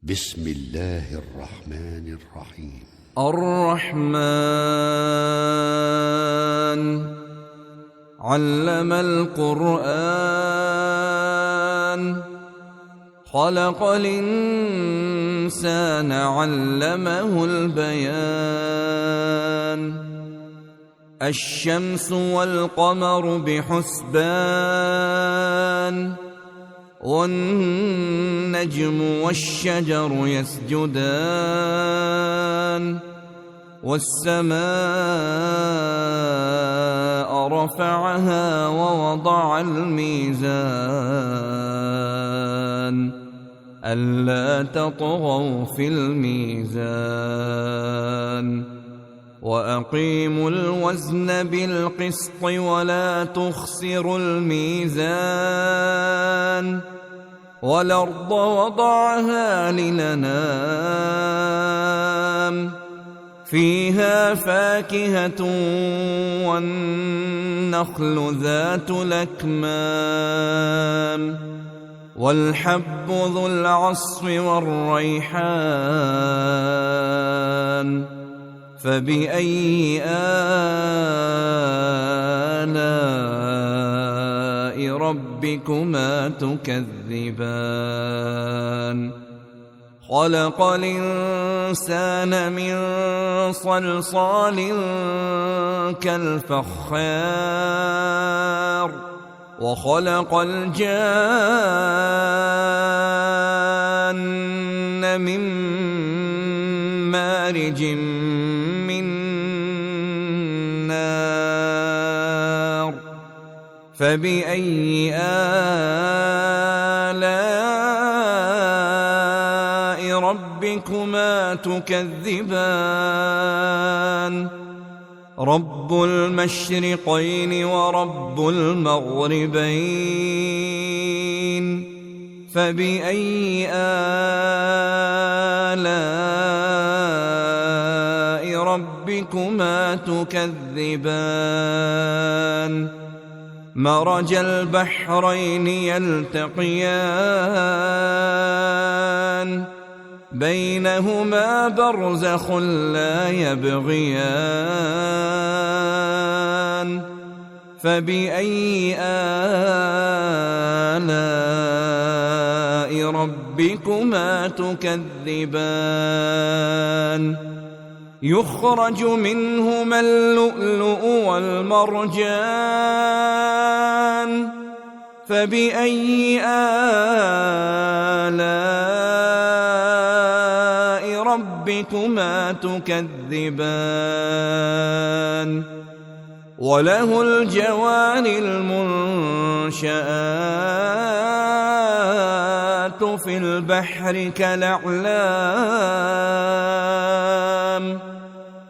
بسم الله الرحمن الرحيم. الرحمن علم القرآن خلق الإنسان علمه البيان الشمس والقمر بحسبان والنجم والشجر يسجدان والسماء رفعها ووضع الميزان ألا تطغوا في الميزان وأقيموا الوزن بالقسط ولا تخسروا الميزان والأرض وضعها للأنام فيها فاكهة والنخل ذات الأكمام والحب ذو العصف والريحان فبأي آلاء ربكما تكذبان خلق الإنسان من صلصال كالفخار وخلق الجان من مارج من نار فبأي آلاء ربكما تكذبان رب المشرقين ورب المغربين فبأي آلاء ربكما تكذبان مرج البحرين يلتقيان بينهما برزخ لا يبغيان فبأي آلاء ربكما تكذبان يخرج منهما اللؤلؤ والمرجان فبأي آلاء ربكما تكذبان وله الجوار المنشآت في البحر كالأعلام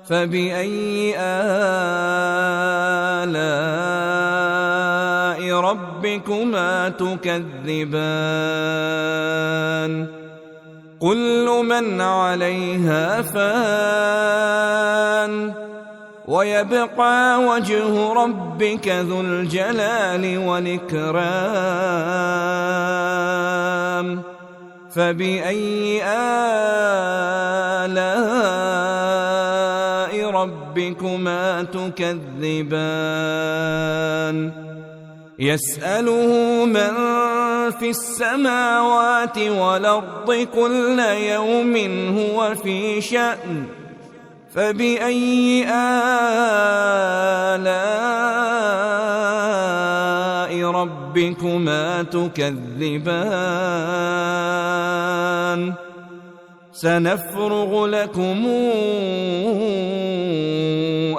فبأي آلاء ربكما تكذبان كل من عليها فان ويبقى وجه ربك ذو الجلال والإكرام فبأي آلاء ربكما تكذبان يسأله من في السماوات والأرض كل يوم هو في شأن فبأي آلاء ربكما تكذبان سنفرغ لكم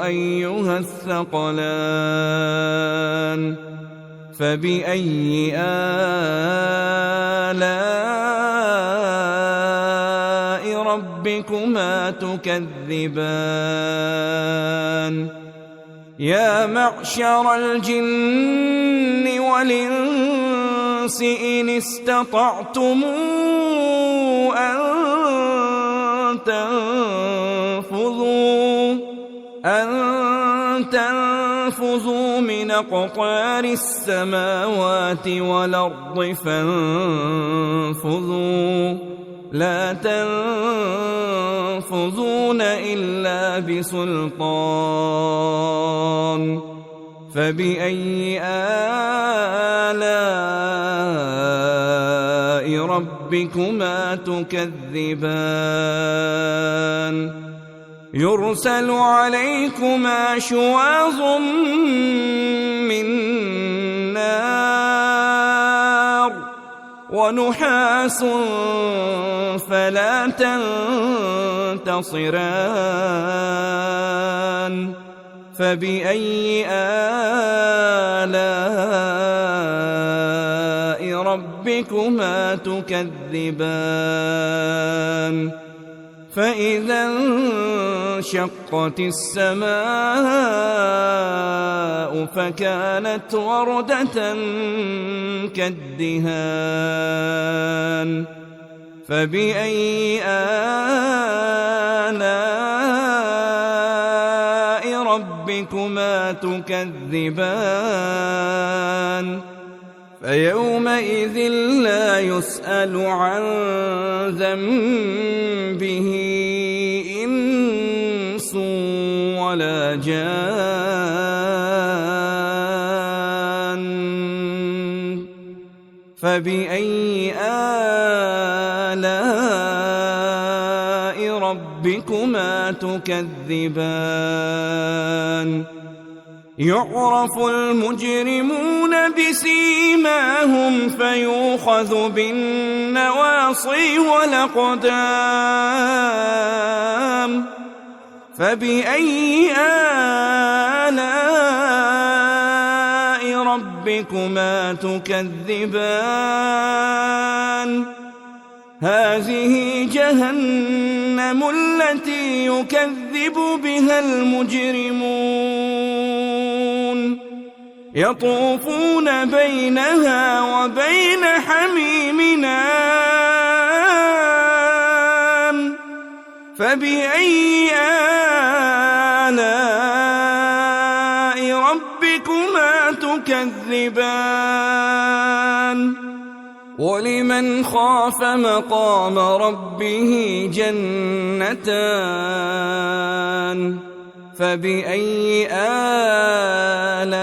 أيها الثقلان فبأي آلاء ربكما تكذبان يا معشر الجن والإنس إن استطعتم أن تنفذوا من أقطار السماوات والأرض فانفذوا لا تنفذون إلا بسلطان فبأي آلاء ربكما تكذبان يرسل عليكما شواظ من نار ونحاس فلا تنتصران فبأي آلاء ربكما تكذبان فإذا انشقت السماء فكانت وردة كالدهان فبأي آلاء ربكما تكذبان فيومئذ لا يسأل عن ذنبه إنس ولا جان فبأي آلاء ربكما تكذبان يعرف المجرمون بسيماهم فيؤخذ بالنواصي والأقدام فبأي آلاء ربكما تكذبان هذه جهنم التي يكذب بها المجرمون يطوفون بينها وبين حميم آن فبأي آلاء ربكما تكذبان ولمن خاف مقام ربه جنتان فبأي آلاء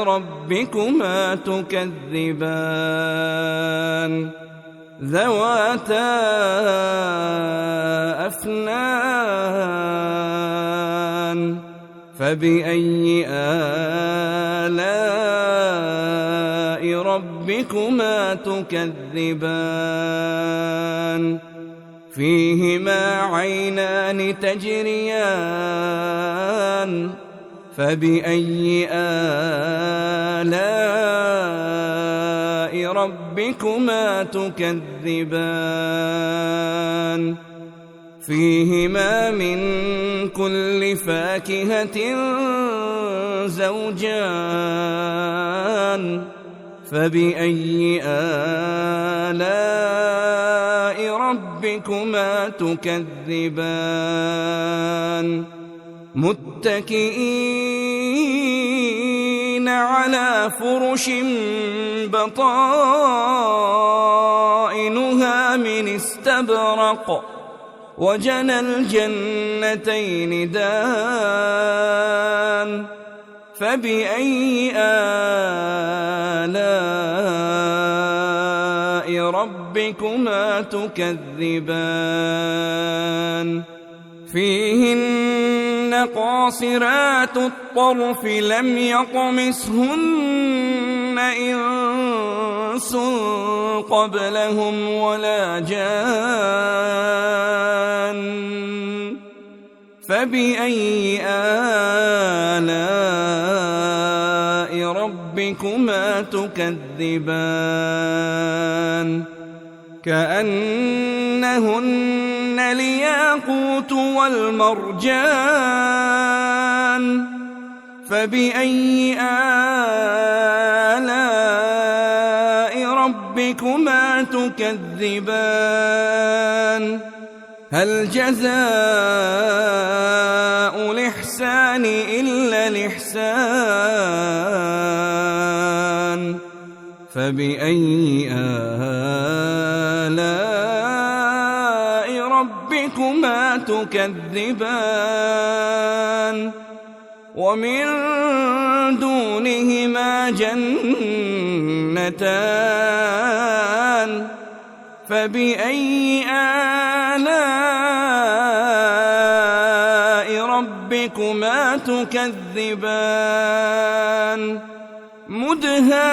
ربكما تكذبان ذواتا أفنان فبأي آلاء ربكما تكذبان فيهما عينان تجريان فبأي آلاء ربكما تكذبان فيهما من كل فاكهة زوجان فبأي آلاء ربكما تكذبان متكئين على فرش بطائنها من استبرق وجنى الجنتين دان فبأي آلاء ربكما تكذبان فيهن قاصرات الطرف لم يطمثهن إنس قبلهم ولا جان فبأي آلاء ربكما تكذبان كأنهن الياقوت والمرجان فبأي آلاء ربكما تكذبان هل جزاء الإحسان إلا الإحسان فبأي آلاء ربكما تكذبان ومن دونهما جنتان فبأي آلاء ربكما تكذبان مدهامتان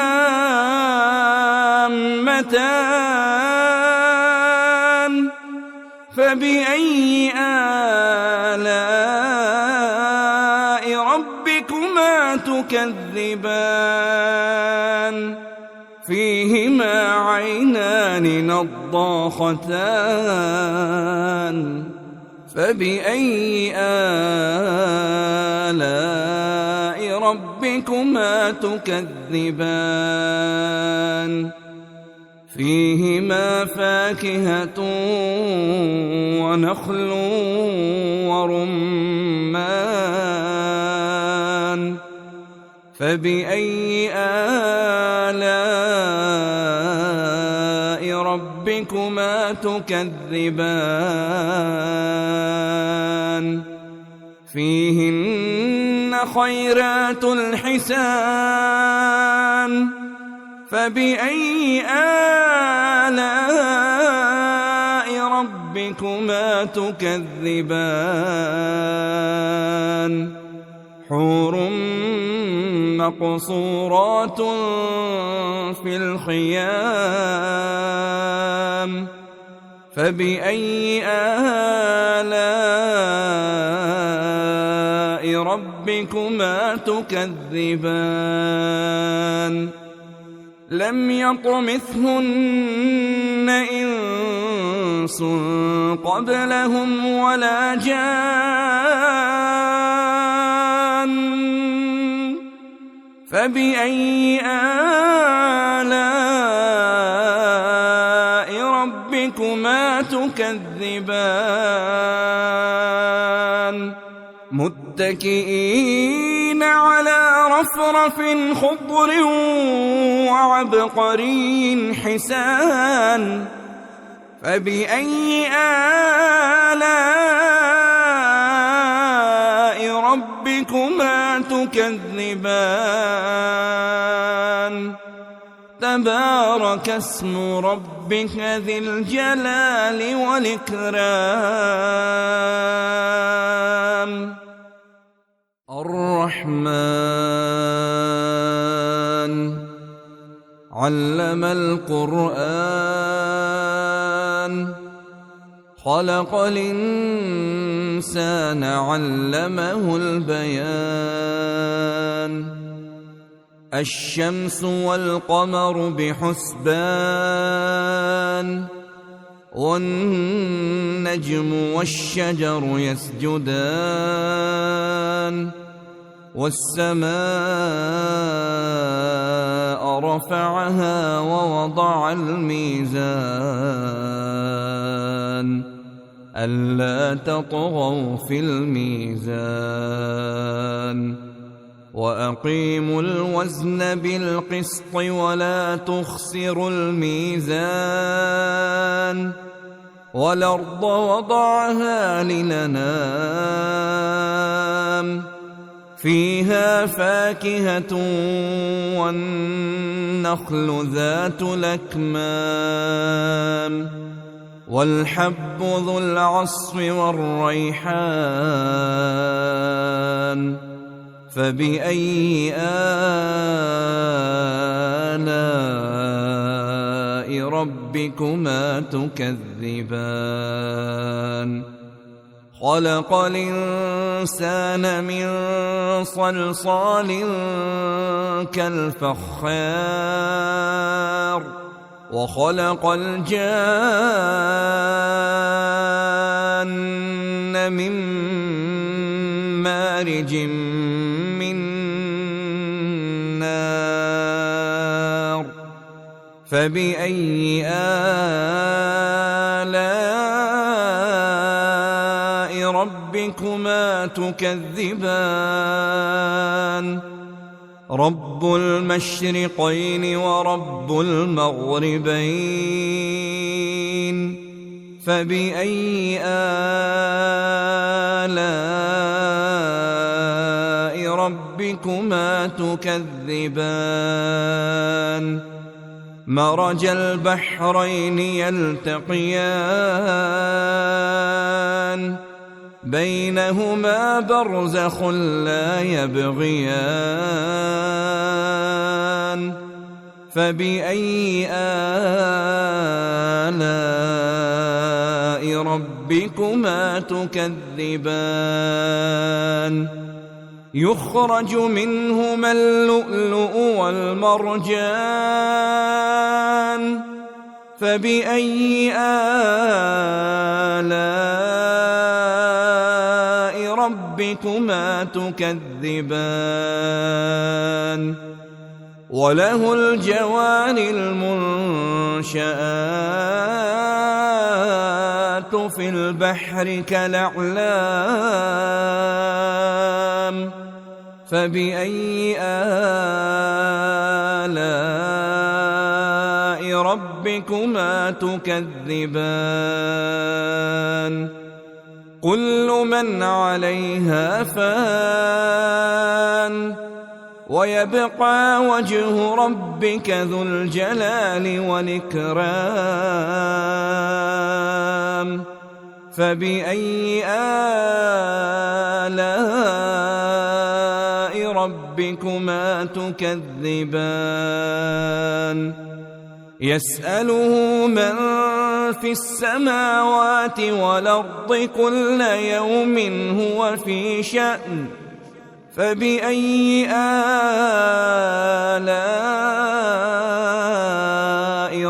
فبأي آلاء ربكما تكذبان فيهما عينان نضاختان فبأي آلاء ربكما تكذبان فيهما فاكهة ونخل ورمان فبأي آلاء ربكما تكذبان فيهن خيرات الحسان فبأي آلاء ربكما تكذبان حور مقصورات في الخيام فبأي آلاء ربكما تكذبان لم يطمثهن إنس قبلهم ولا جان فبأي آلاء ربكما تكذبان متكئين على رفرف خضر وعبقري حسان فبأي آلاء ربكما تكذبان تبارك اسم ربك ذي الجلال والإكرام الرحمن علم القرآن خلق الإنسان علمه البيان الشمس والقمر بحسبان والنجم والشجر يسجدان والسماء رفعها ووضع الميزان ألا تطغوا في الميزان وأقيموا الوزن بالقسط ولا تخسروا الميزان والأرض وضعها للأنام فيها فاكهة والنخل ذات الأكمام والحب ذو العصف والريحان فبأي آلاء ربكما تكذبان خلق الإنسان من صلصال كالفخار وخلق الجان من مارج من نار فبأي آلاء ربكما تكذبان رب المشرقين ورب المغربين فبأي آلاء ربكما تكذبان مرج البحرين يلتقيان بينهما برزخ لا يبغيان فبأي آلاء ربكما تكذبان يخرج منهما اللؤلؤ والمرجان فبأي آلاء ربكما تكذبان وله الجوار المنشآت في البحر كالأعلام فبأي آلاء ربكما تكذبان كل من عليها فان ويبقى وجه ربك ذو الجلال والإكرام فبأي آلاء ربكما تكذبان يسأله من في السماوات والأرض كل يوم هو في شأن فبأي آلاء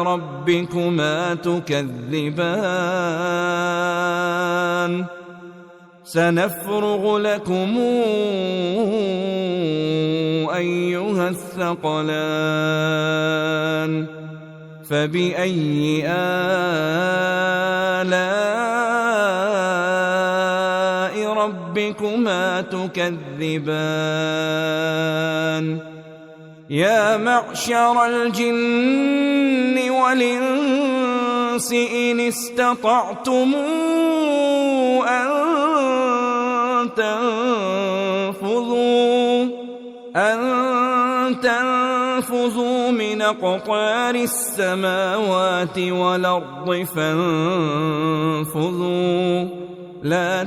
ربكما تكذبان سنفرغ لكم أيها الثقلان فبأي آلاء ربكما تكذبان يا معشر الجن والإنس إن استطعتم أن تنفذوا من أقطار السماوات والأرض فانفذوا لا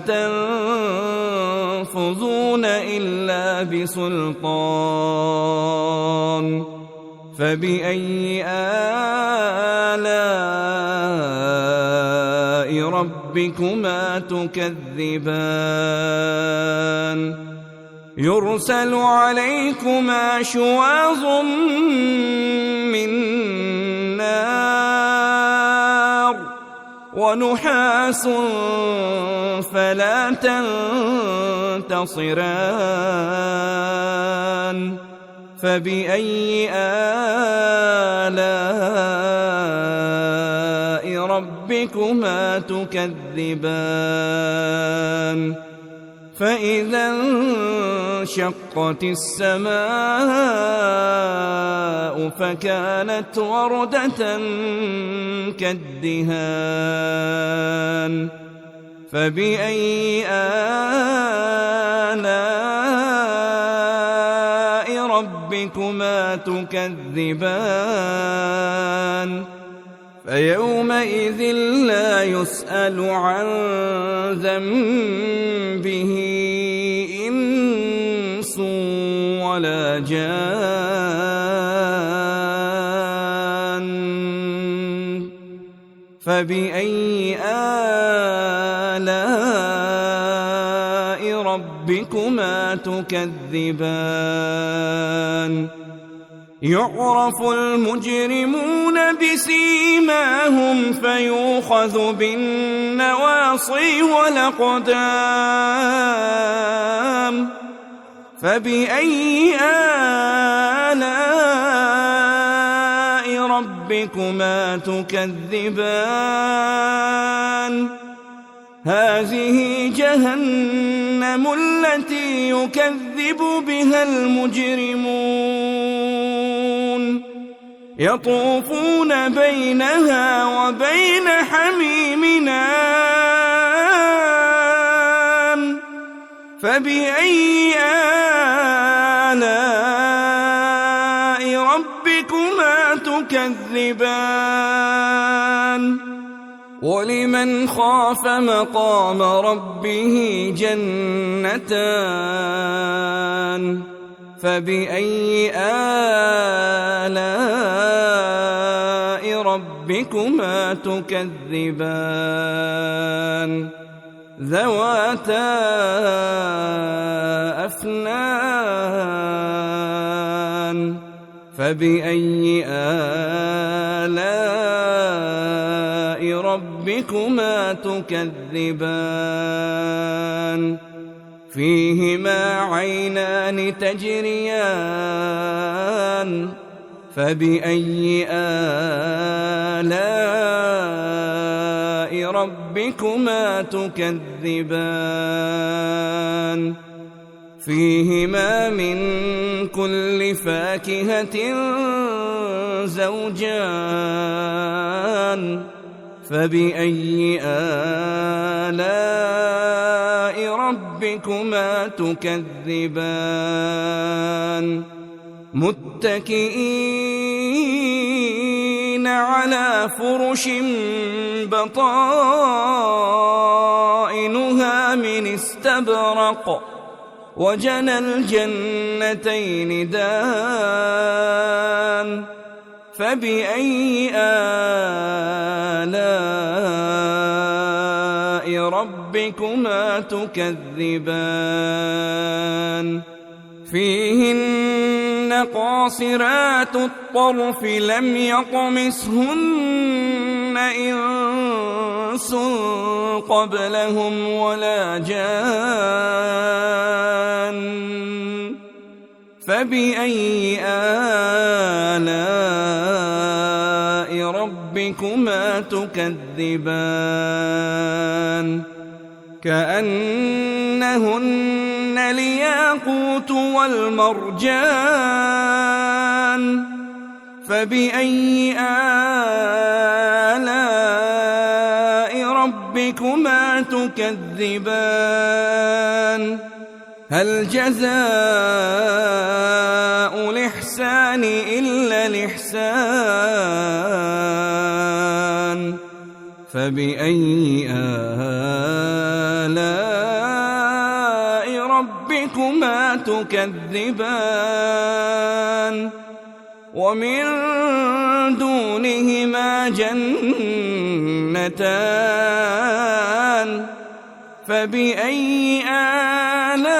تنفذون إلا بسلطان فبأي آلاء ربكما تكذبان يرسل عليكما شواظ من نار ونحاس فلا تنتصران فبأي آلاء ربكما تكذبان فإذا انشقت السماء فكانت وردة كالدهان فبأي آلاء ربكما تكذبان فيومئذ لا يسأل عن ذنبه إنس ولا جان فبأي آلاء ربكما تكذبان يعرف المجرمون بسيماهم فيؤخذ بالنواصي والأقدام فبأي آلاء ربكما تكذبان هذه جهنم التي يكذب بها المجرمون يطوفون بينها وبين حميم فبأي آلاء ربكما تكذبان ولمن خاف مقام ربه جنتان فبأي آلاء ربكما تكذبان ذواتا أفنان فبأي آلاء ربكما تكذبان فيهما عينان تجريان فبأي آلاء ربكما تكذبان فيهما من كل فاكهة زوجان فبأي آلاء ربكما تكذبان متكئين على فرش بطائنها من استبرق وجنى الجنتين دان فبأي آلاء ربكما تكذبان فيهن قاصرات الطرف لم يطمثهن إنس قبلهم ولا جان فبأي آلاء ربكما تكذبان كأنهن الياقوت والمرجان فبأي آلاء ربكما تكذبان هل جزاء الإحسان إلا الإحسان فبأي آلاء ربكما تكذبان ومن دونهما جنتان فبأي آلاء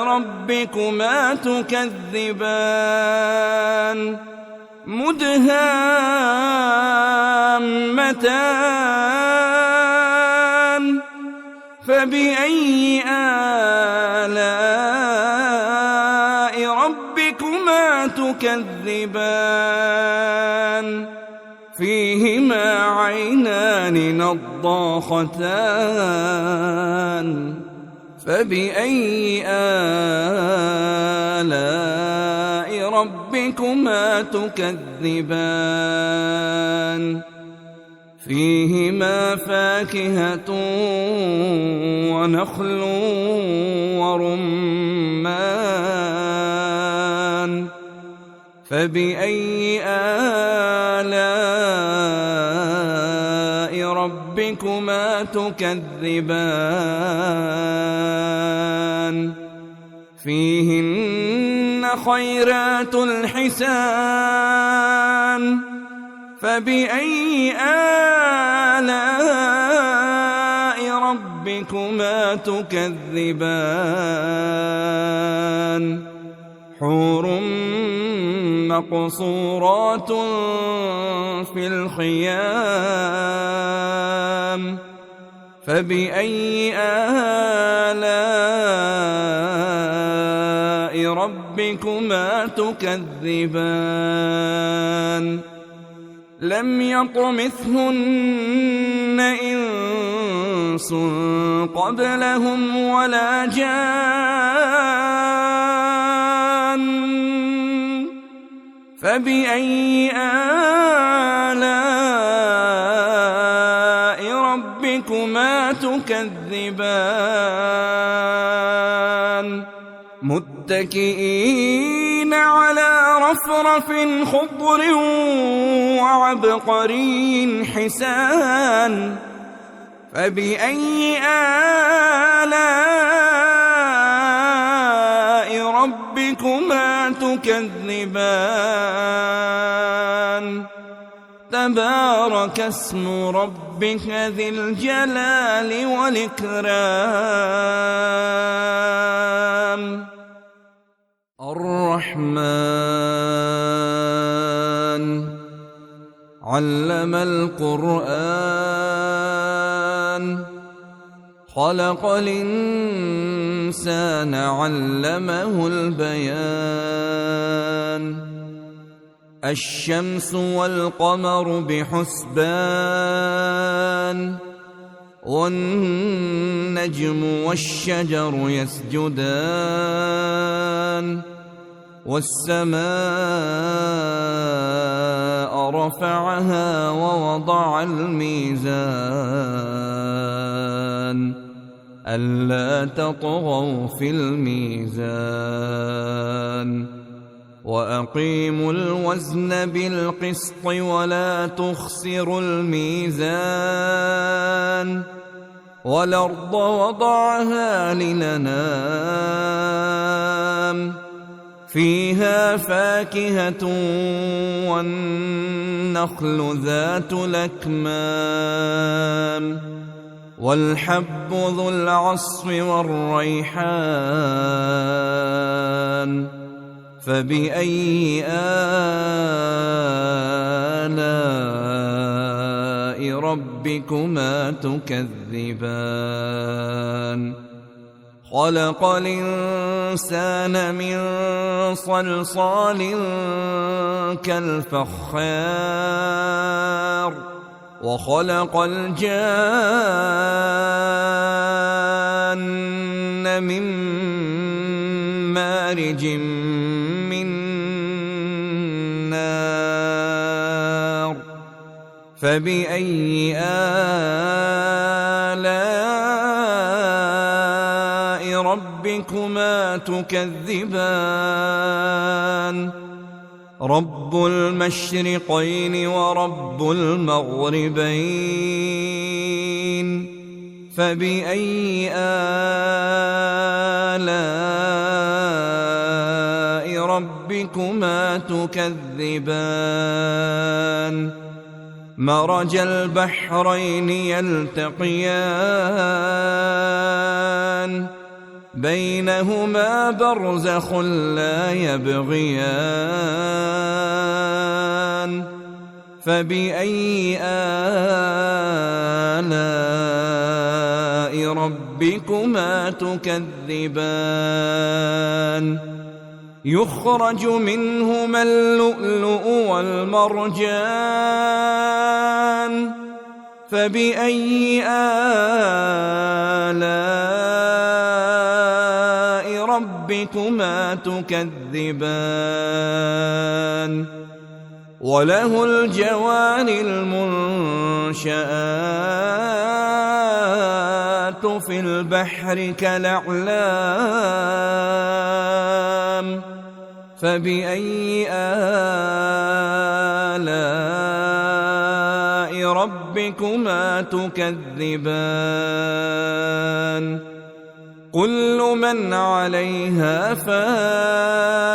ربكما تكذبان مدهامتان فبأي آلاء ربكما تكذبان فيهما عينان نضاختان فبأي آلاء ربكما تكذبان فيهما فاكهة ونخل ورمان فبأي آلاء ربكما تكذبان فيهن خيرات الحسان فبأي آلاء ربكما تكذبان حور مقصورات في الخيام فبأي آلاء ربكما تكذبان لم يطمثهن إنس قبلهم ولا جان فبأي آلاء ربكما تكذبان متكئين على رفرف خضر وعبقري حسان فبأي آلاء ربكما تكذبان تبارك اسم ربك ذي الجلال والإكرام الرحمن علم القرآن خلق الإنسان علمه البيان الشمس والقمر بحسبان والنجم والشجر يسجدان والسماء رفعها ووضع الميزان ألا تطغوا في الميزان وأقيموا الوزن بالقسط ولا تخسروا الميزان والأرض وضعها للأنام فيها فاكهة والنخل ذات الأكمام والحب ذو العصف والريحان فبأي آلاء ربكما تكذبان خلق الإنسان من صلصال كالفخار وخلق الجان من مارج من نار فبأي آلاء ربكما تكذبان رب المشرقين ورب المغربين فبأي آلاء ربكما تكذبان مرج البحرين يلتقيان بينهما برزخ لا يبغيان فبأي آلاء ربكما تكذبان يخرج منهما اللؤلؤ والمرجان فبأي آلاء ربكما تكذبان وله الجوار المنشآت في البحر كالأعلام فبأي آلاء ربكما تكذبان كل من عليها فان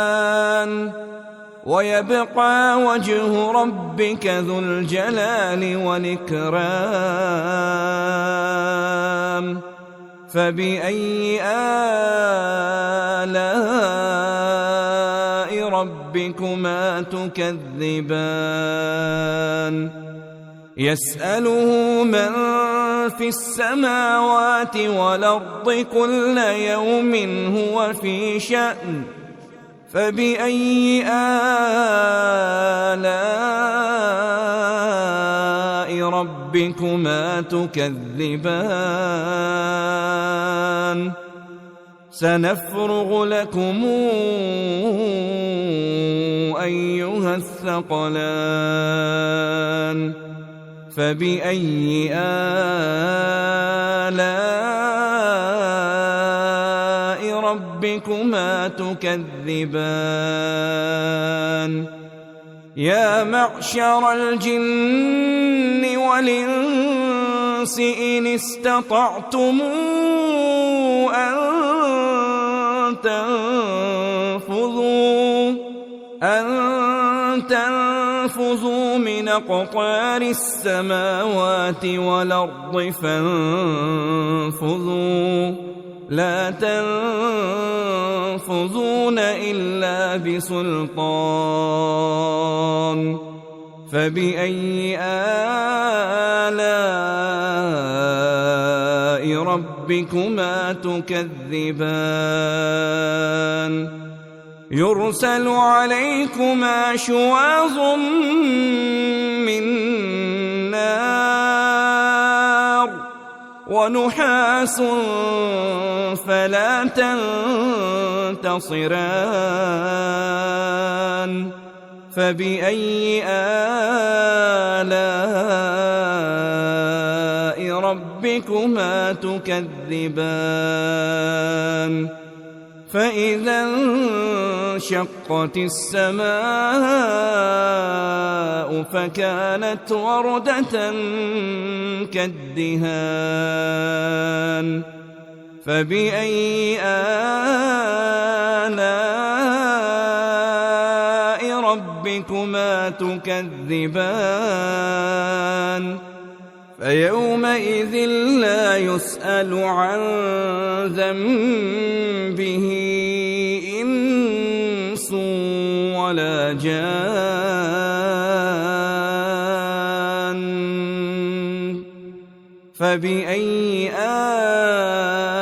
ويبقى وجه ربك ذو الجلال والإكرام فبأي آلاء ربكما تكذبان يسأله من في السماوات والأرض كل يوم هو في شأن فبأي آلاء ربكما تكذبان سنفرغ لكم أيها الثقلان فبأي آلاء ربكما تكذبان يا معشر الجن والإنس إن استطعتم أن تنفذوا من أقطار السماوات والأرض فانفذوا لا تنفذون إلا بسلطان فبأي آلاء ربكما تكذبان يرسل عليكما شواظ من نار ونحاس فلا تنتصران فبأي آلاء ربكما تكذبان فإذا انشقت السماء فكانت وردة كالدهان فبأي آلاء ربكما تكذبان فيومئذ لا يسأل عن ذنبه إنس ولا جان فبأي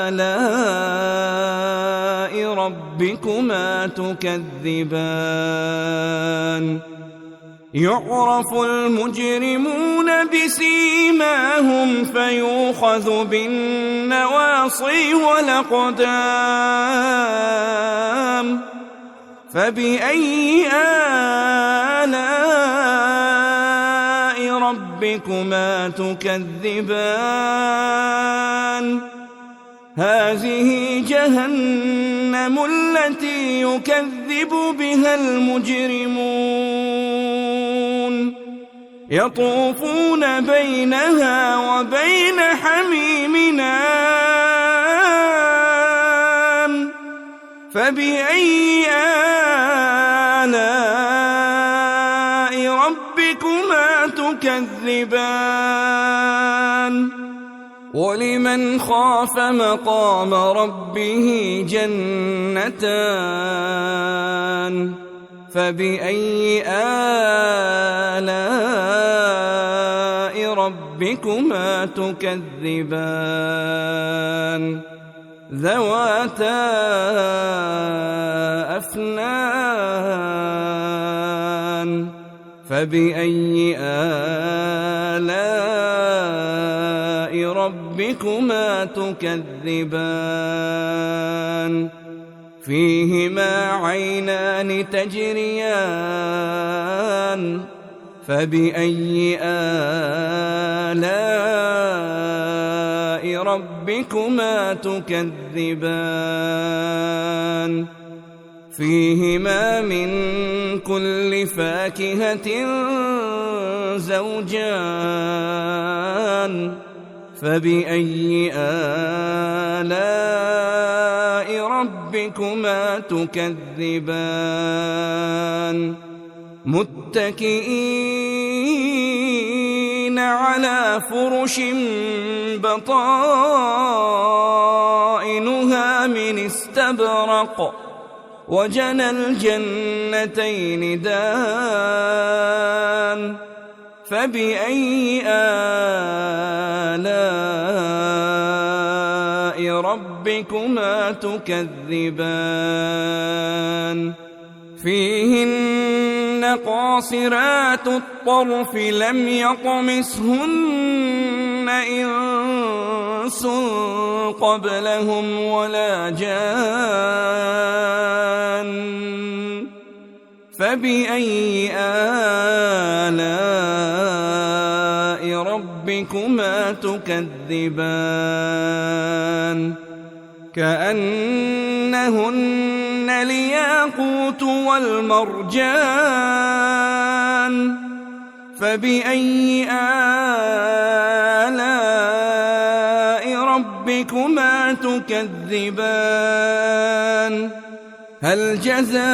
آلاء ربكما تكذبان يعرف المجرمون بسيماهم فيؤخذ بالنواصي والأقدام فبأي آلاء ربكما تكذبان هذه جهنم التي يكذب بها المجرمون يطوفون بينها وبين حميم آن فبأي آلاء ربكما تكذبان ولمن خاف مقام ربه جنتان فبأي آلاء ربكما تكذبان ذواتا أفنان فبأي آلاء ربكما تكذبان فيهما عينان تجريان فبأي آلاء ربكما تكذبان فيهما من كل فاكهة زوجان فبأي آلاء ربكما تكذبان متكئين على فرش بطائنها من استبرق وجنى الجنتين دان فبأي آلاء ربكما تكذبان فيهن قاصرات الطرف لم يطمثهن إنس قبلهم ولا جان فبأي آلاء ربكما تكذبان كأنهن الياقوت والمرجان فبأي آلاء ربكما تكذبان هل جزاء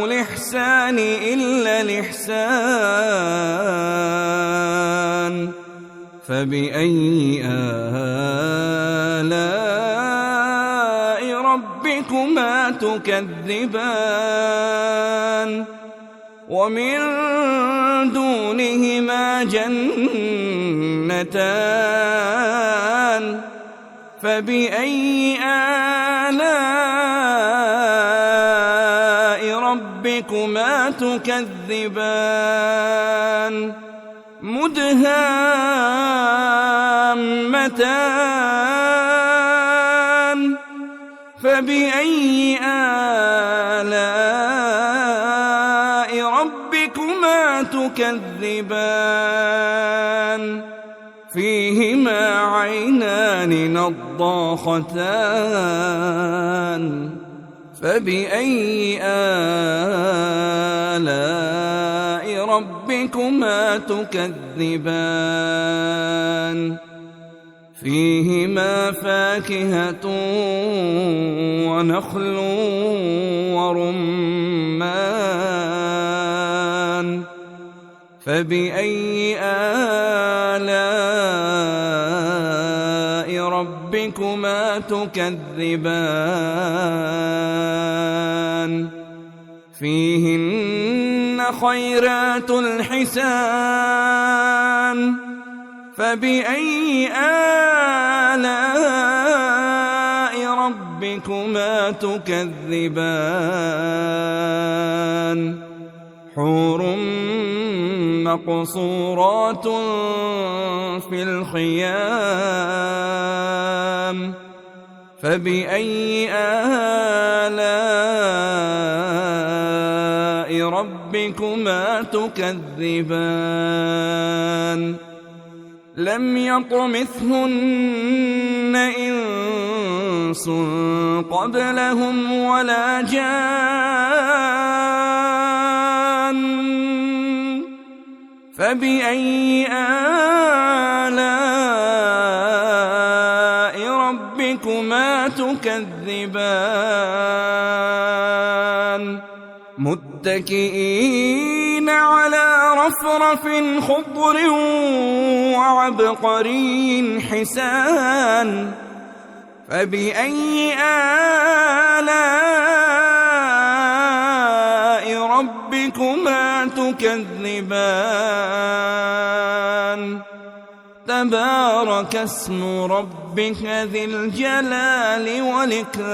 الإحسان إلا الإحسان فبأي آلاء ربكما تكذبان ومن دونهما جنتان فبأي آلاء ربكما تكذبان مدهامتان فبأي آلاء ربكما تكذبان فيهما عينان نضاختان فبأي آلاء ربكما تكذبان فيهما فاكهة ونخل ورمان فبأي آلاء ربكما تكذبان فيهن خيرات الحسان فبأي آلاء ربكما تكذبان حور مقصورات في الخيام فبأي آلاء ربكما تكذبان لم يطمثهن إنس قبلهم ولا جان فبأي آلاء ربكما تكذبان متكئين على رفرف خضر وعبقري حسان فبأي آلاء ربكما تكذبان تبارك اسم ربك ذي الجلال والإكرام